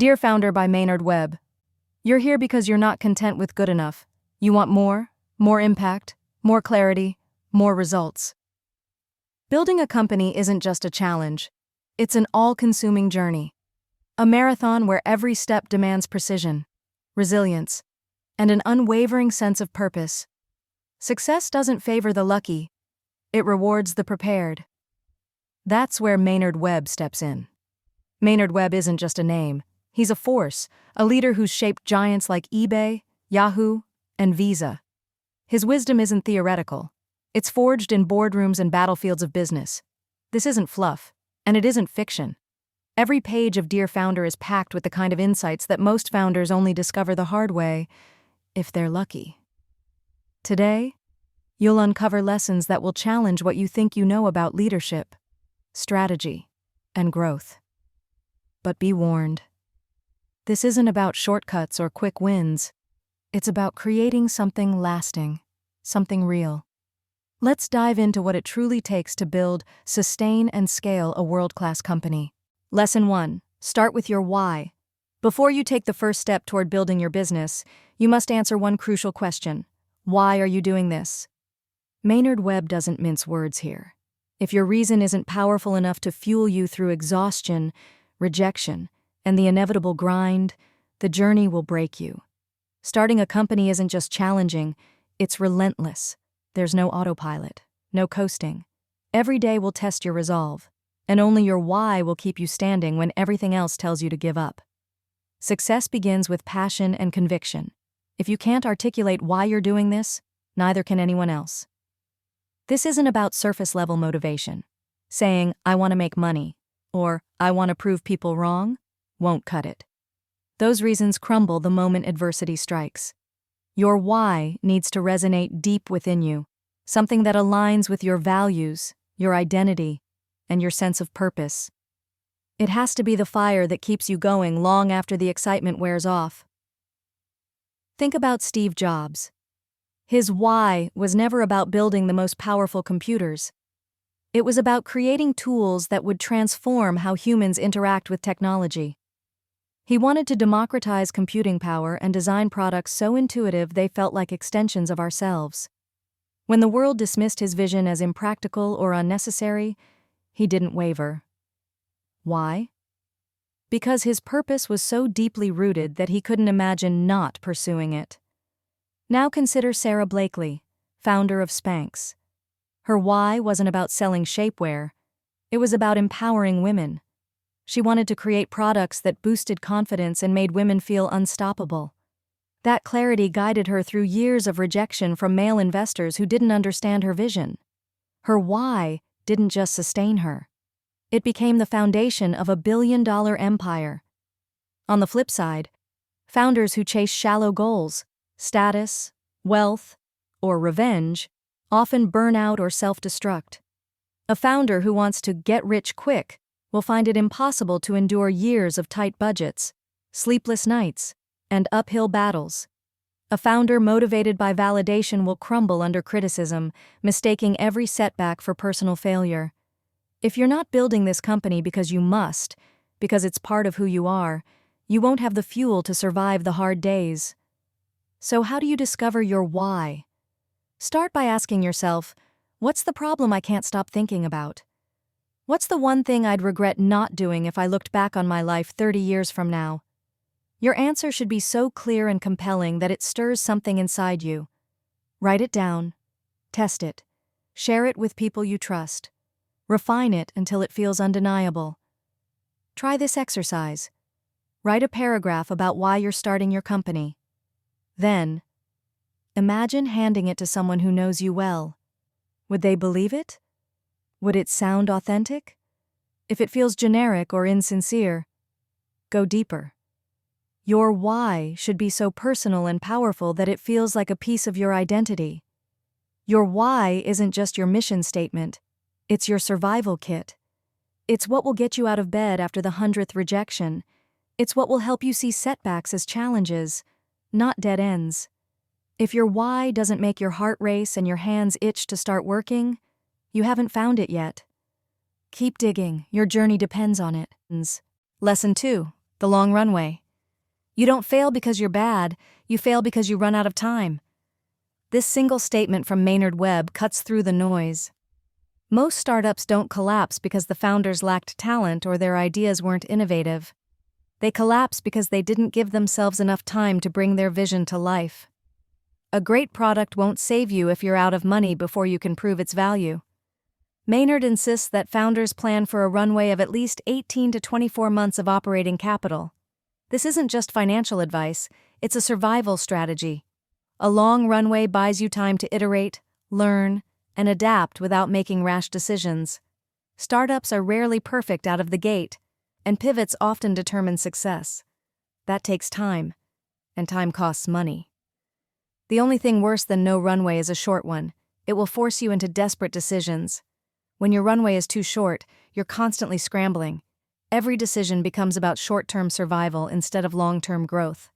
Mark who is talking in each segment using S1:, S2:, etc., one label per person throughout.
S1: Dear Founder by Maynard Webb. You're here because you're not content with good enough. You want more impact, more clarity, more results. Building a company isn't just a challenge. It's an all-consuming journey. A marathon where every step demands precision, resilience, and an unwavering sense of purpose. Success doesn't favor the lucky. It rewards the prepared. That's where Maynard Webb steps in. Maynard Webb isn't just a name. He's a force, a leader who's shaped giants like eBay, Yahoo, and Visa. His wisdom isn't theoretical. It's forged in boardrooms and battlefields of business. This isn't fluff, and it isn't fiction. Every page of Dear Founder is packed with the kind of insights that most founders only discover the hard way, if they're lucky. Today, you'll uncover lessons that will challenge what you think you know about leadership, strategy, and growth. But be warned. This isn't about shortcuts or quick wins. It's about creating something lasting, something real. Let's dive into what it truly takes to build, sustain, and scale a world-class company. Lesson 1. Start with your why. Before you take the first step toward building your business, you must answer one crucial question. Why are you doing this? Maynard Webb doesn't mince words here. If your reason isn't powerful enough to fuel you through exhaustion, rejection, and the inevitable grind, the journey will break you. Starting a company isn't just challenging, it's relentless. There's no autopilot, no coasting. Every day will test your resolve, and only your why will keep you standing when everything else tells you to give up. Success begins with passion and conviction. If you can't articulate why you're doing this, neither can anyone else. This isn't about surface-level motivation. Saying, I want to make money, or I want to prove people wrong, won't cut it. Those reasons crumble the moment adversity strikes. Your why needs to resonate deep within you, something that aligns with your values, your identity, and your sense of purpose. It has to be the fire that keeps you going long after the excitement wears off. Think about Steve Jobs. His why was never about building the most powerful computers. It was about creating tools that would transform how humans interact with technology. He wanted to democratize computing power and design products so intuitive they felt like extensions of ourselves. When the world dismissed his vision as impractical or unnecessary, he didn't waver. Why? Because his purpose was so deeply rooted that he couldn't imagine not pursuing it. Now consider Sarah Blakely, founder of Spanx. Her why wasn't about selling shapewear. It was about empowering women. She wanted to create products that boosted confidence and made women feel unstoppable. That clarity guided her through years of rejection from male investors who didn't understand her vision. Her why didn't just sustain her. It became the foundation of a billion-dollar empire. On the flip side, founders who chase shallow goals, status, wealth, or revenge, often burn out or self-destruct. A founder who wants to get rich quick will find it impossible to endure years of tight budgets, sleepless nights, and uphill battles. A founder motivated by validation will crumble under criticism, mistaking every setback for personal failure. If you're not building this company because you must, because it's part of who you are, you won't have the fuel to survive the hard days. So how do you discover your why? Start by asking yourself, what's the problem I can't stop thinking about? What's the one thing I'd regret not doing if I looked back on my life 30 years from now? Your answer should be so clear and compelling that it stirs something inside you. Write it down, test it, share it with people you trust. Refine it until it feels undeniable. Try this exercise. Write a paragraph about why you're starting your company. Then, imagine handing it to someone who knows you well. Would they believe it? Would it sound authentic? If it feels generic or insincere, go deeper. Your why should be so personal and powerful that it feels like a piece of your identity. Your why isn't just your mission statement, it's your survival kit. It's what will get you out of bed after the 100th rejection. It's what will help you see setbacks as challenges, not dead ends. If your why doesn't make your heart race and your hands itch to start working, you haven't found it yet. Keep digging, your journey depends on it. Lesson 2. The long runway. You don't fail because you're bad, you fail because you run out of time. This single statement from Maynard Webb cuts through the noise. Most startups don't collapse because the founders lacked talent or their ideas weren't innovative. They collapse because they didn't give themselves enough time to bring their vision to life. A great product won't save you if you're out of money before you can prove its value. Maynard insists that founders plan for a runway of at least 18 to 24 months of operating capital. This isn't just financial advice, it's a survival strategy. A long runway buys you time to iterate, learn, and adapt without making rash decisions. Startups are rarely perfect out of the gate, and pivots often determine success. That takes time, and time costs money. The only thing worse than no runway is a short one. It will force you into desperate decisions. When your runway is too short, you're constantly scrambling. Every decision becomes about short-term survival instead of long-term growth.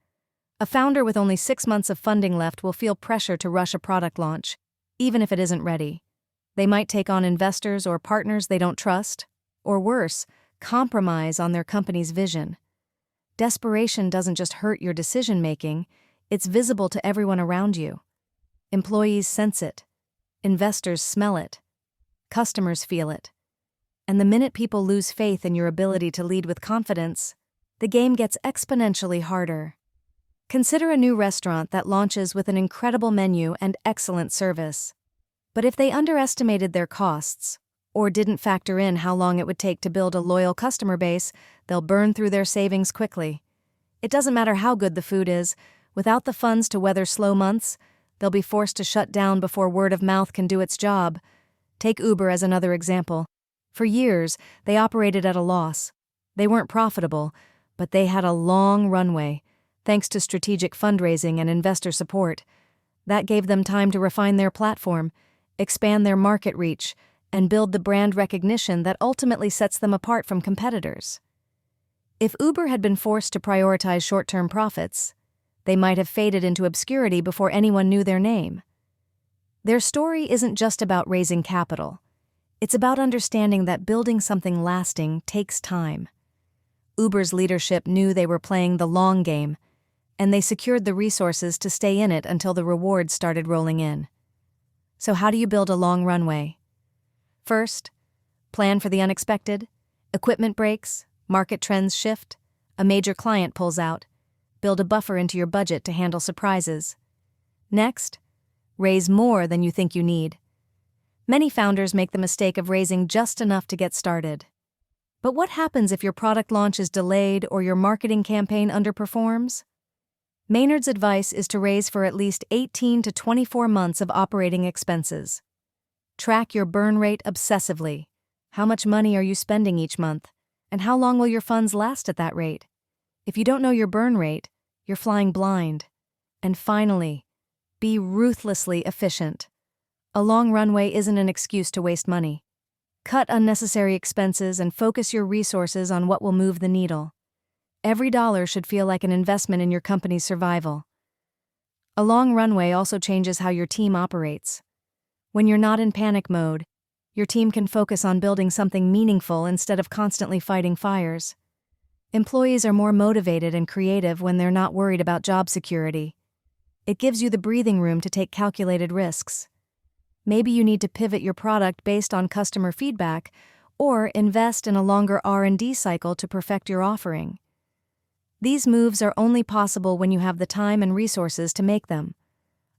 S1: A founder with only 6 months of funding left will feel pressure to rush a product launch, even if it isn't ready. They might take on investors or partners they don't trust, or worse, compromise on their company's vision. Desperation doesn't just hurt your decision-making, it's visible to everyone around you. Employees sense it. Investors smell it. Customers feel it. And the minute people lose faith in your ability to lead with confidence, the game gets exponentially harder. Consider a new restaurant that launches with an incredible menu and excellent service. But if they underestimated their costs, or didn't factor in how long it would take to build a loyal customer base, they'll burn through their savings quickly. It doesn't matter how good the food is, without the funds to weather slow months, they'll be forced to shut down before word of mouth can do its job. Take Uber as another example. For years, they operated at a loss. They weren't profitable, but they had a long runway, thanks to strategic fundraising and investor support. That gave them time to refine their platform, expand their market reach, and build the brand recognition that ultimately sets them apart from competitors. If Uber had been forced to prioritize short-term profits, they might have faded into obscurity before anyone knew their name. Their story isn't just about raising capital. It's about understanding that building something lasting takes time. Uber's leadership knew they were playing the long game, and they secured the resources to stay in it until the rewards started rolling in. So how do you build a long runway? First, plan for the unexpected. Equipment breaks, market trends shift, a major client pulls out. Build a buffer into your budget to handle surprises. Next, raise more than you think you need. Many founders make the mistake of raising just enough to get started. But what happens if your product launch is delayed or your marketing campaign underperforms? Maynard's advice is to raise for at least 18 to 24 months of operating expenses. Track your burn rate obsessively. How much money are you spending each month? And how long will your funds last at that rate? If you don't know your burn rate, you're flying blind. And finally, be ruthlessly efficient. A long runway isn't an excuse to waste money. Cut unnecessary expenses and focus your resources on what will move the needle. Every dollar should feel like an investment in your company's survival. A long runway also changes how your team operates. When you're not in panic mode, your team can focus on building something meaningful instead of constantly fighting fires. Employees are more motivated and creative when they're not worried about job security. It gives you the breathing room to take calculated risks. Maybe you need to pivot your product based on customer feedback or invest in a longer R&D cycle to perfect your offering. These moves are only possible when you have the time and resources to make them.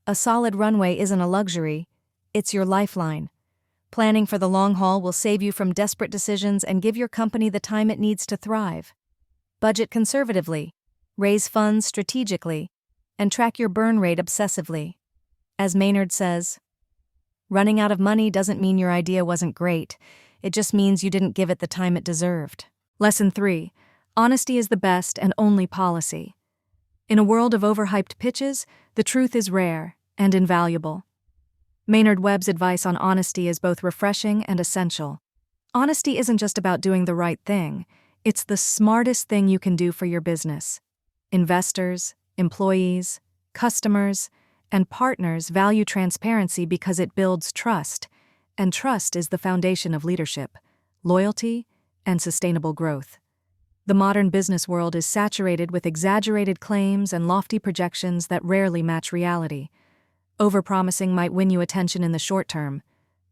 S1: A solid runway isn't a luxury, it's your lifeline. Planning for the long haul will save you from desperate decisions and give your company the time it needs to thrive. Budget conservatively, raise funds strategically, and track your burn rate obsessively. As Maynard says, running out of money doesn't mean your idea wasn't great, it just means you didn't give it the time it deserved. Lesson 3. Honesty is the best and only policy. In a world of overhyped pitches, the truth is rare and invaluable. Maynard Webb's advice on honesty is both refreshing and essential. Honesty isn't just about doing the right thing, it's the smartest thing you can do for your business. Investors, employees, customers, and partners value transparency because it builds trust, and trust is the foundation of leadership, loyalty, and sustainable growth. The modern business world is saturated with exaggerated claims and lofty projections that rarely match reality. Overpromising might win you attention in the short term,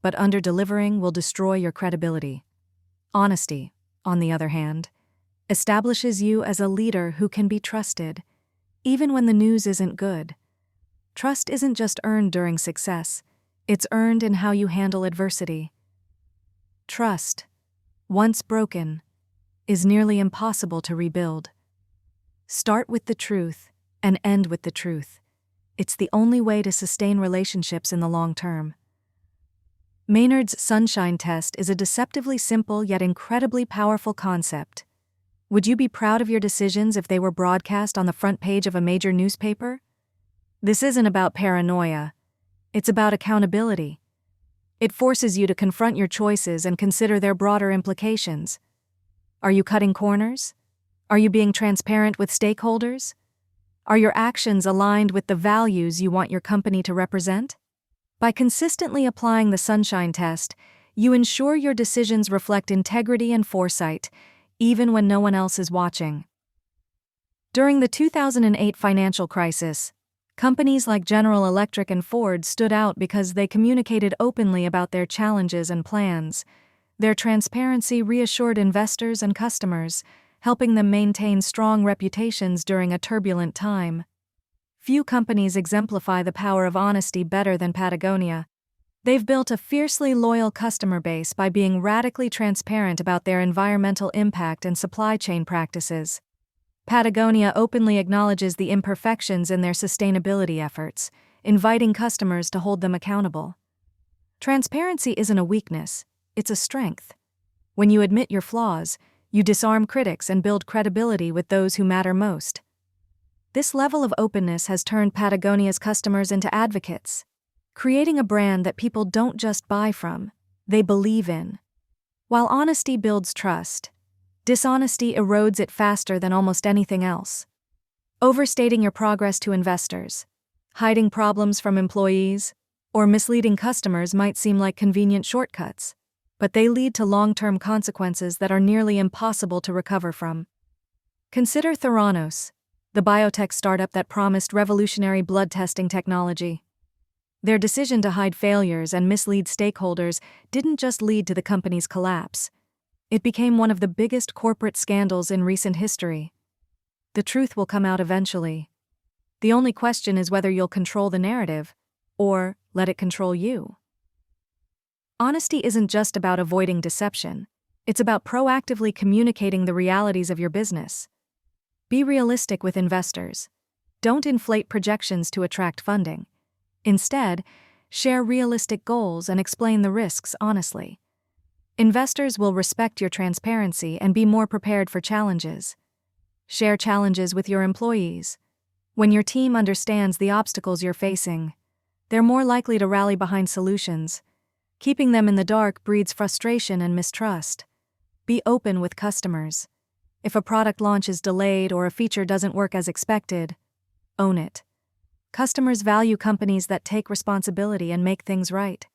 S1: but under-delivering will destroy your credibility. Honesty, on the other hand, establishes you as a leader who can be trusted, even when the news isn't good. Trust isn't just earned during success, it's earned in how you handle adversity. Trust, once broken, is nearly impossible to rebuild. Start with the truth and end with the truth. It's the only way to sustain relationships in the long term. Maynard's sunshine test is a deceptively simple yet incredibly powerful concept. Would you be proud of your decisions if they were broadcast on the front page of a major newspaper? This isn't about paranoia. It's about accountability. It forces you to confront your choices and consider their broader implications. Are you cutting corners? Are you being transparent with stakeholders? Are your actions aligned with the values you want your company to represent? By consistently applying the sunshine test, you ensure your decisions reflect integrity and foresight, even when no one else is watching. During the 2008 financial crisis, companies like General Electric and Ford stood out because they communicated openly about their challenges and plans. Their transparency reassured investors and customers, helping them maintain strong reputations during a turbulent time. Few companies exemplify the power of honesty better than Patagonia. They've built a fiercely loyal customer base by being radically transparent about their environmental impact and supply chain practices. Patagonia openly acknowledges the imperfections in their sustainability efforts, inviting customers to hold them accountable. Transparency isn't a weakness, it's a strength. When you admit your flaws, you disarm critics and build credibility with those who matter most. This level of openness has turned Patagonia's customers into advocates, creating a brand that people don't just buy from, they believe in. While honesty builds trust, dishonesty erodes it faster than almost anything else. Overstating your progress to investors, hiding problems from employees, or misleading customers might seem like convenient shortcuts, but they lead to long-term consequences that are nearly impossible to recover from. Consider Theranos, the biotech startup that promised revolutionary blood testing technology. Their decision to hide failures and mislead stakeholders didn't just lead to the company's collapse. It became one of the biggest corporate scandals in recent history. The truth will come out eventually. The only question is whether you'll control the narrative, or let it control you. Honesty isn't just about avoiding deception. It's about proactively communicating the realities of your business. Be realistic with investors. Don't inflate projections to attract funding. Instead, share realistic goals and explain the risks honestly. Investors will respect your transparency and be more prepared for challenges. Share challenges with your employees. When your team understands the obstacles you're facing, they're more likely to rally behind solutions. Keeping them in the dark breeds frustration and mistrust. Be open with customers. If a product launch is delayed or a feature doesn't work as expected, own it. Customers value companies that take responsibility and make things right.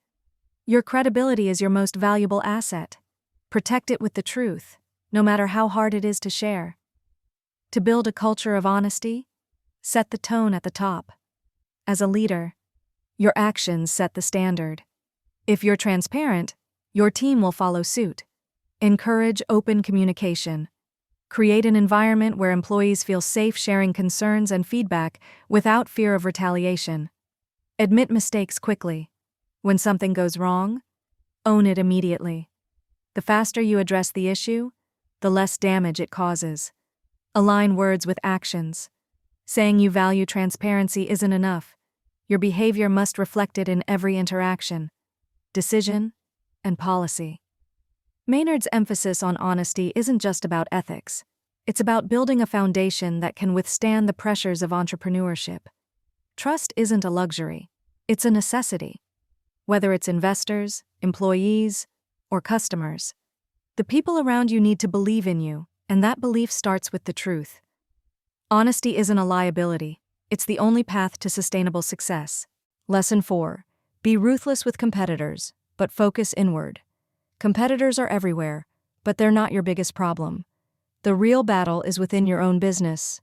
S1: Your credibility is your most valuable asset. Protect it with the truth, no matter how hard it is to share. To build a culture of honesty, set the tone at the top. As a leader, your actions set the standard. If you're transparent, your team will follow suit. Encourage open communication. Create an environment where employees feel safe sharing concerns and feedback without fear of retaliation. Admit mistakes quickly. When something goes wrong, own it immediately. The faster you address the issue, the less damage it causes. Align words with actions. Saying you value transparency isn't enough. Your behavior must reflect it in every interaction, decision, and policy. Maynard's emphasis on honesty isn't just about ethics. It's about building a foundation that can withstand the pressures of entrepreneurship. Trust isn't a luxury. It's a necessity. Whether it's investors, employees, or customers, the people around you need to believe in you, and that belief starts with the truth. Honesty isn't a liability. It's the only path to sustainable success. Lesson 4. Be ruthless with competitors, but focus inward. Competitors are everywhere, but they're not your biggest problem. The real battle is within your own business.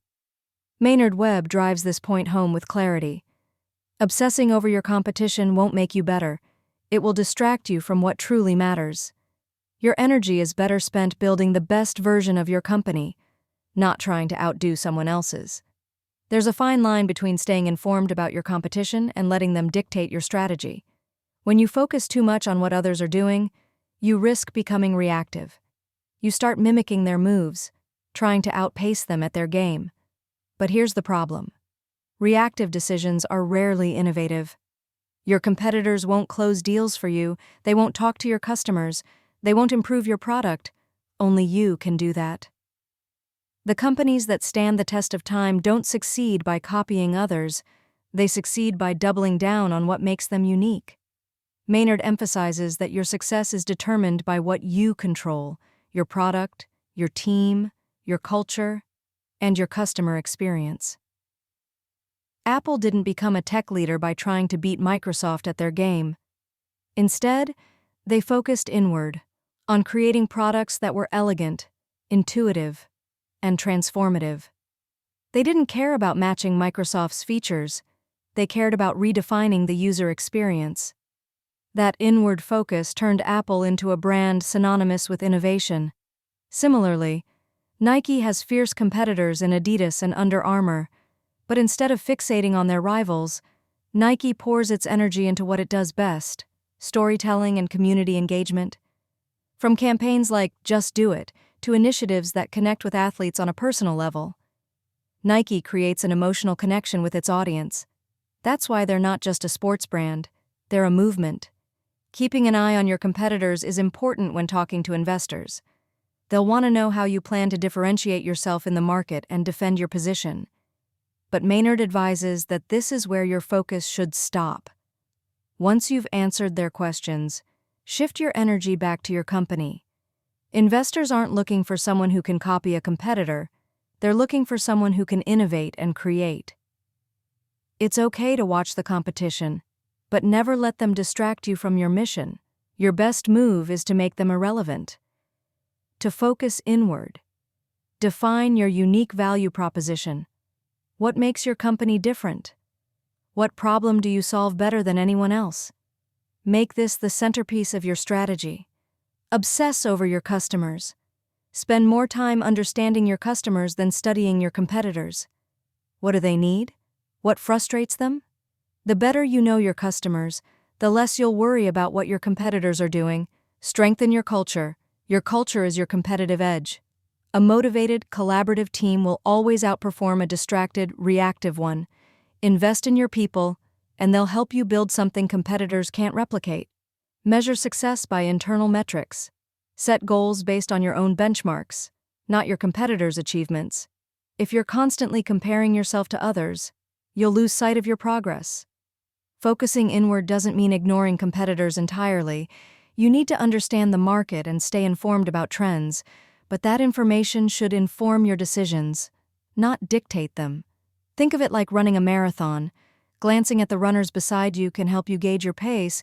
S1: Maynard Webb drives this point home with clarity. Obsessing over your competition won't make you better. It will distract you from what truly matters. Your energy is better spent building the best version of your company, not trying to outdo someone else's. There's a fine line between staying informed about your competition and letting them dictate your strategy. When you focus too much on what others are doing, you risk becoming reactive. You start mimicking their moves, trying to outpace them at their game. But here's the problem. Reactive decisions are rarely innovative. Your competitors won't close deals for you, they won't talk to your customers, they won't improve your product. Only you can do that. The companies that stand the test of time don't succeed by copying others, they succeed by doubling down on what makes them unique. Maynard emphasizes that your success is determined by what you control: your product, your team, your culture, and your customer experience. Apple didn't become a tech leader by trying to beat Microsoft at their game. Instead, they focused inward, on creating products that were elegant, intuitive, and transformative. They didn't care about matching Microsoft's features, they cared about redefining the user experience. That inward focus turned Apple into a brand synonymous with innovation. Similarly, Nike has fierce competitors in Adidas and Under Armour, but instead of fixating on their rivals, Nike pours its energy into what it does best: storytelling and community engagement. From campaigns like Just Do It to initiatives that connect with athletes on a personal level, Nike creates an emotional connection with its audience. That's why they're not just a sports brand, they're a movement. Keeping an eye on your competitors is important when talking to investors. They'll want to know how you plan to differentiate yourself in the market and defend your position. But Maynard advises that this is where your focus should stop. Once you've answered their questions, shift your energy back to your company. Investors aren't looking for someone who can copy a competitor, they're looking for someone who can innovate and create. It's okay to watch the competition, but never let them distract you from your mission. Your best move is to make them irrelevant. To focus inward. Define your unique value proposition. What makes your company different? What problem do you solve better than anyone else? Make this the centerpiece of your strategy. Obsess over your customers. Spend more time understanding your customers than studying your competitors. What do they need? What frustrates them? The better you know your customers, the less you'll worry about what your competitors are doing. Strengthen your culture. Your culture is your competitive edge. A motivated, collaborative team will always outperform a distracted, reactive one. Invest in your people, and they'll help you build something competitors can't replicate. Measure success by internal metrics. Set goals based on your own benchmarks, not your competitors' achievements. If you're constantly comparing yourself to others, you'll lose sight of your progress. Focusing inward doesn't mean ignoring competitors entirely. You need to understand the market and stay informed about trends, but that information should inform your decisions, not dictate them. Think of it like running a marathon. Glancing at the runners beside you can help you gauge your pace,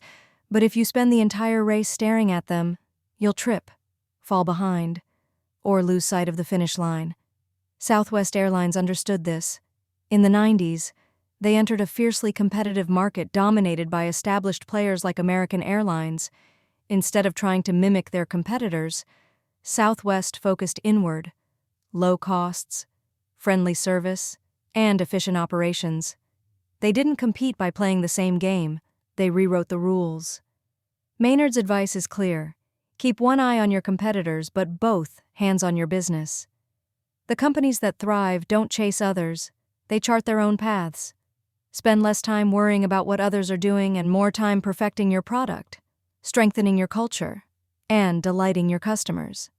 S1: but if you spend the entire race staring at them, you'll trip, fall behind, or lose sight of the finish line. Southwest Airlines understood this. In the 90s, they entered a fiercely competitive market dominated by established players like American Airlines. Instead of trying to mimic their competitors, Southwest focused inward: low costs, friendly service, and efficient operations. They didn't compete by playing the same game, they rewrote the rules. Maynard's advice is clear. Keep one eye on your competitors, but both hands on your business. The companies that thrive don't chase others, they chart their own paths. Spend less time worrying about what others are doing and more time perfecting your product, strengthening your culture, and delighting your customers.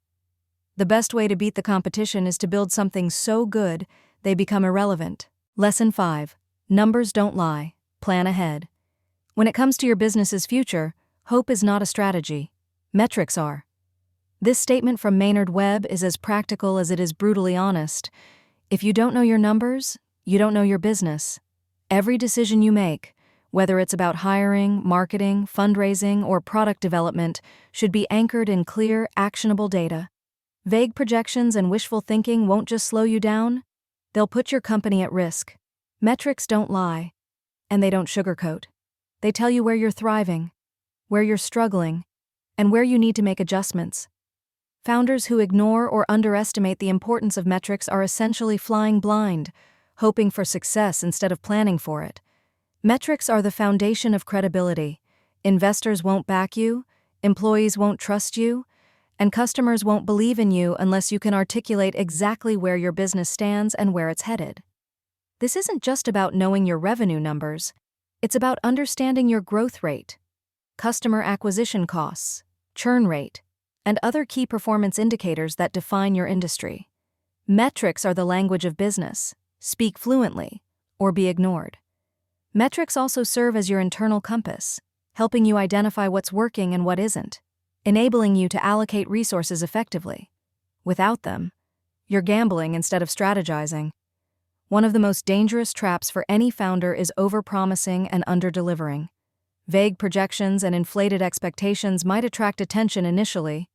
S1: The best way to beat the competition is to build something so good they become irrelevant. Lesson 5. Numbers don't lie. Plan ahead. When it comes to your business's future, hope is not a strategy. Metrics are. This statement from Maynard Webb is as practical as it is brutally honest. If you don't know your numbers, you don't know your business. Every decision you make, whether it's about hiring, marketing, fundraising, or product development, should be anchored in clear, actionable data. Vague projections and wishful thinking won't just slow you down, they'll put your company at risk. Metrics don't lie, and they don't sugarcoat. They tell you where you're thriving, where you're struggling, and where you need to make adjustments. Founders who ignore or underestimate the importance of metrics are essentially flying blind, hoping for success instead of planning for it. Metrics are the foundation of credibility. Investors won't back you, employees won't trust you, and customers won't believe in you unless you can articulate exactly where your business stands and where it's headed. This isn't just about knowing your revenue numbers, it's about understanding your growth rate, customer acquisition costs, churn rate, and other key performance indicators that define your industry. Metrics are the language of business. Speak fluently, or be ignored. Metrics also serve as your internal compass, helping you identify what's working and what isn't, enabling you to allocate resources effectively. Without them, you're gambling instead of strategizing. One of the most dangerous traps for any founder is overpromising and underdelivering. Vague projections and inflated expectations might attract attention initially,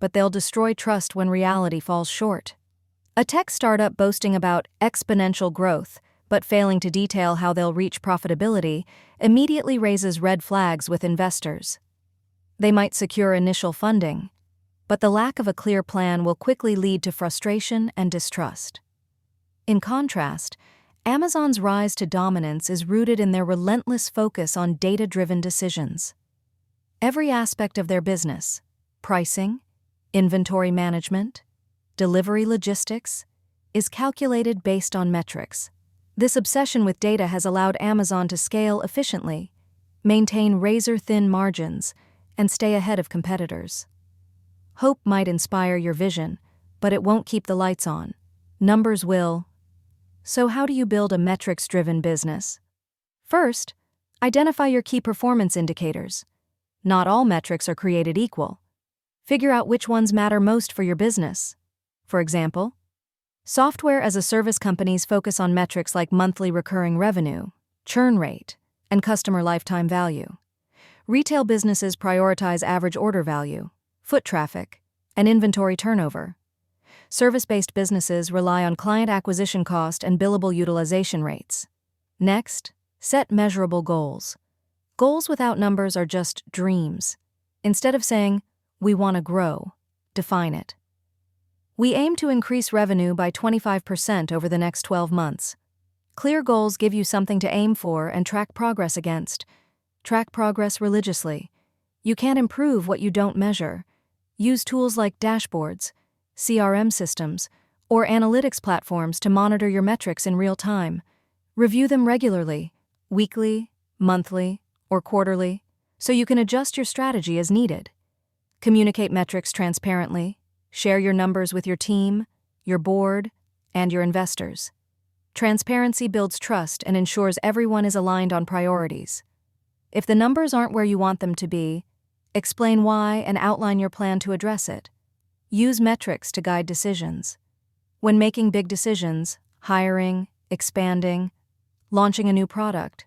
S1: but they'll destroy trust when reality falls short. A tech startup boasting about exponential growth, but failing to detail how they'll reach profitability, immediately raises red flags with investors. They might secure initial funding, but the lack of a clear plan will quickly lead to frustration and distrust. In contrast, Amazon's rise to dominance is rooted in their relentless focus on data-driven decisions. Every aspect of their business, pricing, inventory management, delivery logistics, is calculated based on metrics. This obsession with data has allowed Amazon to scale efficiently, maintain razor-thin margins, and stay ahead of competitors. Hope might inspire your vision, but it won't keep the lights on. Numbers will. So how do you build a metrics-driven business? First, identify your key performance indicators. Not all metrics are created equal. Figure out which ones matter most for your business. For example, software-as-a-service companies focus on metrics like monthly recurring revenue, churn rate, and customer lifetime value. Retail businesses prioritize average order value, foot traffic, and inventory turnover. Service-based businesses rely on client acquisition cost and billable utilization rates. Next, set measurable goals. Goals without numbers are just dreams. Instead of saying, "We want to grow," define it. We aim to increase revenue by 25% over the next 12 months. Clear goals give you something to aim for and track progress against. Track progress religiously. You can't improve what you don't measure. Use tools like dashboards, CRM systems, or analytics platforms to monitor your metrics in real time. Review them regularly, weekly, monthly, or quarterly, so you can adjust your strategy as needed. Communicate metrics transparently. Share your numbers with your team, your board, and your investors. Transparency builds trust and ensures everyone is aligned on priorities. If the numbers aren't where you want them to be, explain why and outline your plan to address it. Use metrics to guide decisions. When making big decisions, hiring, expanding, launching a new product,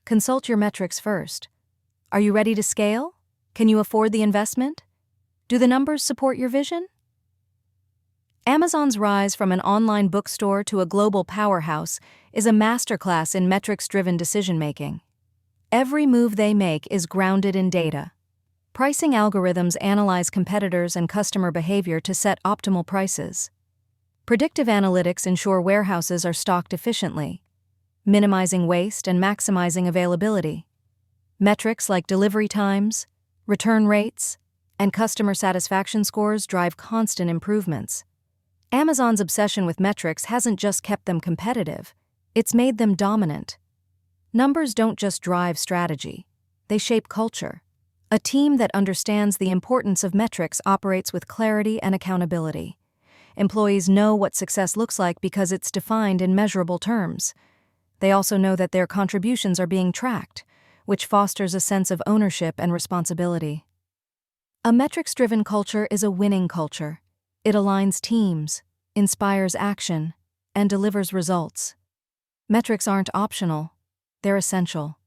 S1: consult your metrics first. Are you ready to scale? Can you afford the investment? Do the numbers support your vision? Amazon's rise from an online bookstore to a global powerhouse is a masterclass in metrics-driven decision-making. Every move they make is grounded in data. Pricing algorithms analyze competitors and customer behavior to set optimal prices. Predictive analytics ensure warehouses are stocked efficiently, minimizing waste and maximizing availability. Metrics like delivery times, return rates, and customer satisfaction scores drive constant improvements. Amazon's obsession with metrics hasn't just kept them competitive, it's made them dominant. Numbers don't just drive strategy, they shape culture. A team that understands the importance of metrics operates with clarity and accountability. Employees know what success looks like because it's defined in measurable terms. They also know that their contributions are being tracked, which fosters a sense of ownership and responsibility. A metrics-driven culture is a winning culture. It aligns teams, inspires action, and delivers results. Metrics aren't optional, they're essential.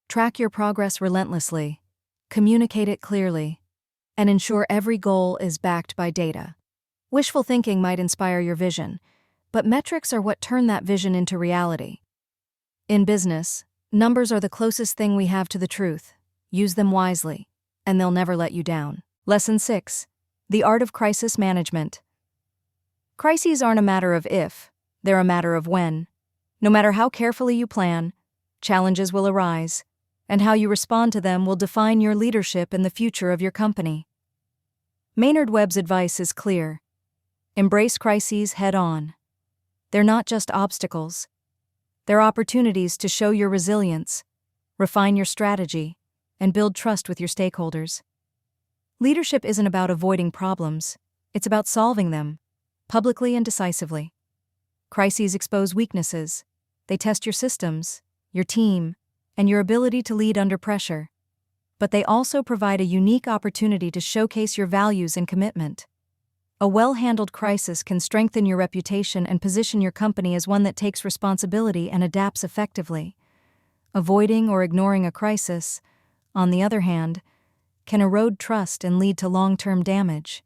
S1: Track your progress relentlessly, communicate it clearly, and ensure every goal is backed by data. Wishful thinking might inspire your vision, but metrics are what turn that vision into reality. In business, numbers are the closest thing we have to the truth. Use them wisely, and they'll never let you down. Lesson 6. The Art of Crisis Management. Crises aren't a matter of if, they're a matter of when. No matter how carefully you plan, challenges will arise, and how you respond to them will define your leadership and the future of your company. Maynard Webb's advice is clear. Embrace crises head-on. They're not just obstacles. They're opportunities to show your resilience, refine your strategy, and build trust with your stakeholders. Leadership isn't about avoiding problems, it's about solving them, publicly and decisively. Crises expose weaknesses. They test your systems, your team, and your ability to lead under pressure. But they also provide a unique opportunity to showcase your values and commitment. A well-handled crisis can strengthen your reputation and position your company as one that takes responsibility and adapts effectively. Avoiding or ignoring a crisis, on the other hand, can erode trust and lead to long-term damage.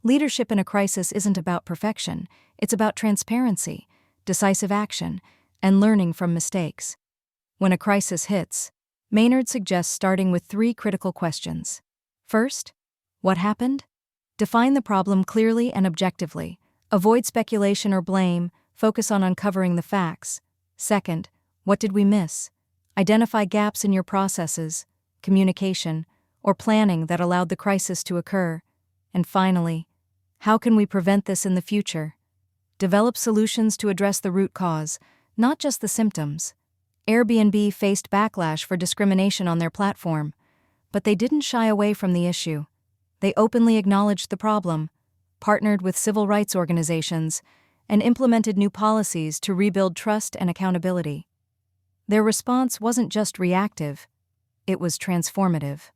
S1: Leadership in a crisis isn't about perfection, it's about transparency, decisive action, and learning from mistakes. When a crisis hits, Maynard suggests starting with 3 critical questions. First, what happened? Define the problem clearly and objectively. Avoid speculation or blame, focus on uncovering the facts. Second, what did we miss? Identify gaps in your processes, communication, or planning that allowed the crisis to occur. And finally, how can we prevent this in the future? Develop solutions to address the root cause, not just the symptoms. Airbnb faced backlash for discrimination on their platform, but they didn't shy away from the issue. They openly acknowledged the problem, partnered with civil rights organizations, and implemented new policies to rebuild trust and accountability. Their response wasn't just reactive, it was transformative.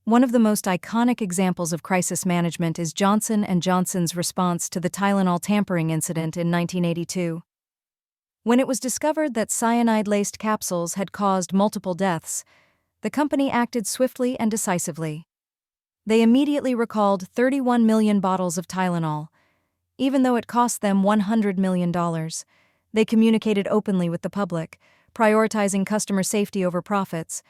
S1: One of the most iconic examples of crisis management is Johnson & Johnson's response to the Tylenol tampering incident in 1982. When it was discovered that cyanide-laced capsules had caused multiple deaths, the company acted swiftly and decisively. They immediately recalled 31 million bottles of Tylenol. Even though it cost them $100 million, they communicated openly with the public, prioritizing customer safety over profits,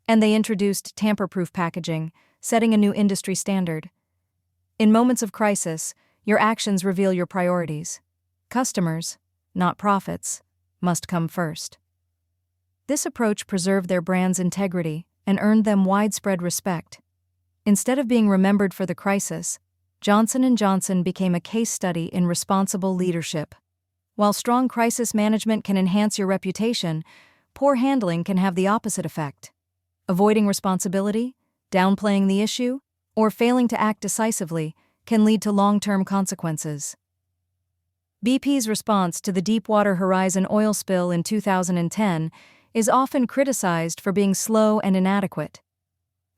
S1: and they introduced tamper-proof packaging, setting a new industry standard. In moments of crisis, your actions reveal your priorities. Customers, not profits, must come first. This approach preserved their brand's integrity and earned them widespread respect. Instead of being remembered for the crisis, Johnson & Johnson became a case study in responsible leadership. While strong crisis management can enhance your reputation, poor handling can have the opposite effect. Avoiding responsibility, downplaying the issue, or failing to act decisively can lead to long-term consequences. BP's response to the Deepwater Horizon oil spill in 2010 is often criticized for being slow and inadequate.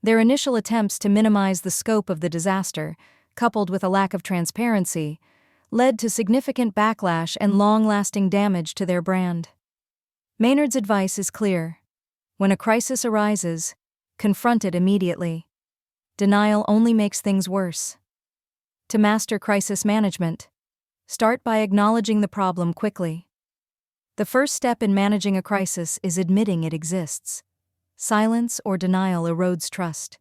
S1: Their initial attempts to minimize the scope of the disaster, coupled with a lack of transparency, led to significant backlash and long-lasting damage to their brand. Maynard's advice is clear. When a crisis arises, confront it immediately. Denial only makes things worse. To master crisis management, start by acknowledging the problem quickly. The first step in managing a crisis is admitting it exists. Silence or denial erodes trust.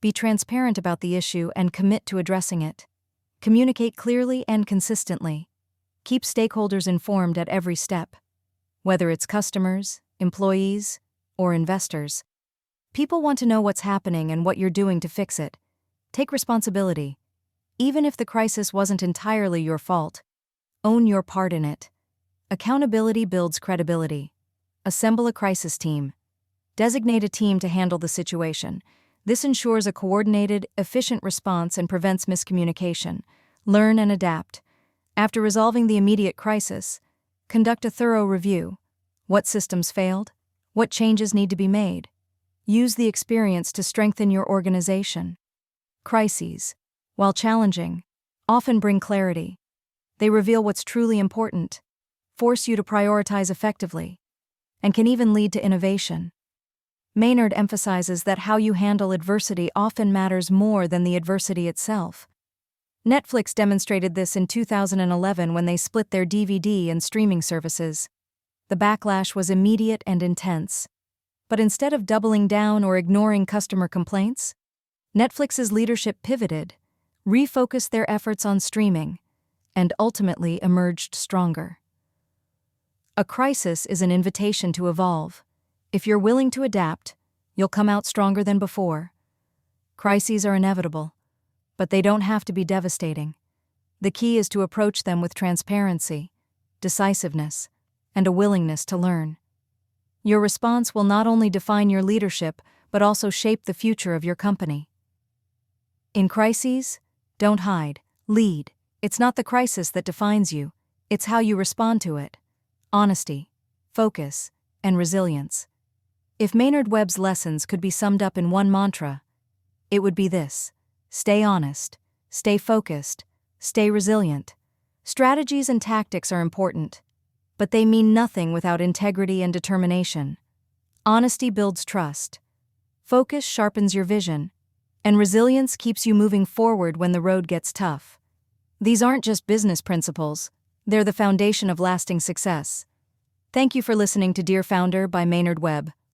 S1: Be transparent about the issue and commit to addressing it. Communicate clearly and consistently. Keep stakeholders informed at every step. Whether it's customers, employees, or investors. People want to know what's happening and what you're doing to fix it. Take responsibility. Even if the crisis wasn't entirely your fault, own your part in it. Accountability builds credibility. Assemble a crisis team. Designate a team to handle the situation. This ensures a coordinated, efficient response and prevents miscommunication. Learn and adapt. After resolving the immediate crisis, conduct a thorough review. What systems failed? What changes need to be made? Use the experience to strengthen your organization. Crises, while challenging, often bring clarity. They reveal what's truly important, force you to prioritize effectively, and can even lead to innovation. Maynard emphasizes that how you handle adversity often matters more than the adversity itself. Netflix demonstrated this in 2011 when they split their DVD and streaming services. The backlash was immediate and intense. But instead of doubling down or ignoring customer complaints, Netflix's leadership pivoted, refocused their efforts on streaming, and ultimately emerged stronger. A crisis is an invitation to evolve. If you're willing to adapt, you'll come out stronger than before. Crises are inevitable, but they don't have to be devastating. The key is to approach them with transparency, decisiveness, and a willingness to learn. Your response will not only define your leadership, but also shape the future of your company. In crises, don't hide, lead. It's not the crisis that defines you, it's how you respond to it. Honesty, focus, and resilience. If Maynard Webb's lessons could be summed up in one mantra, it would be this: stay honest, stay focused, stay resilient. Strategies and tactics are important, but they mean nothing without integrity and determination. Honesty builds trust. Focus sharpens your vision, and resilience keeps you moving forward when the road gets tough. These aren't just business principles, they're the foundation of lasting success. Thank you for listening to Dear Founder by Maynard Webb.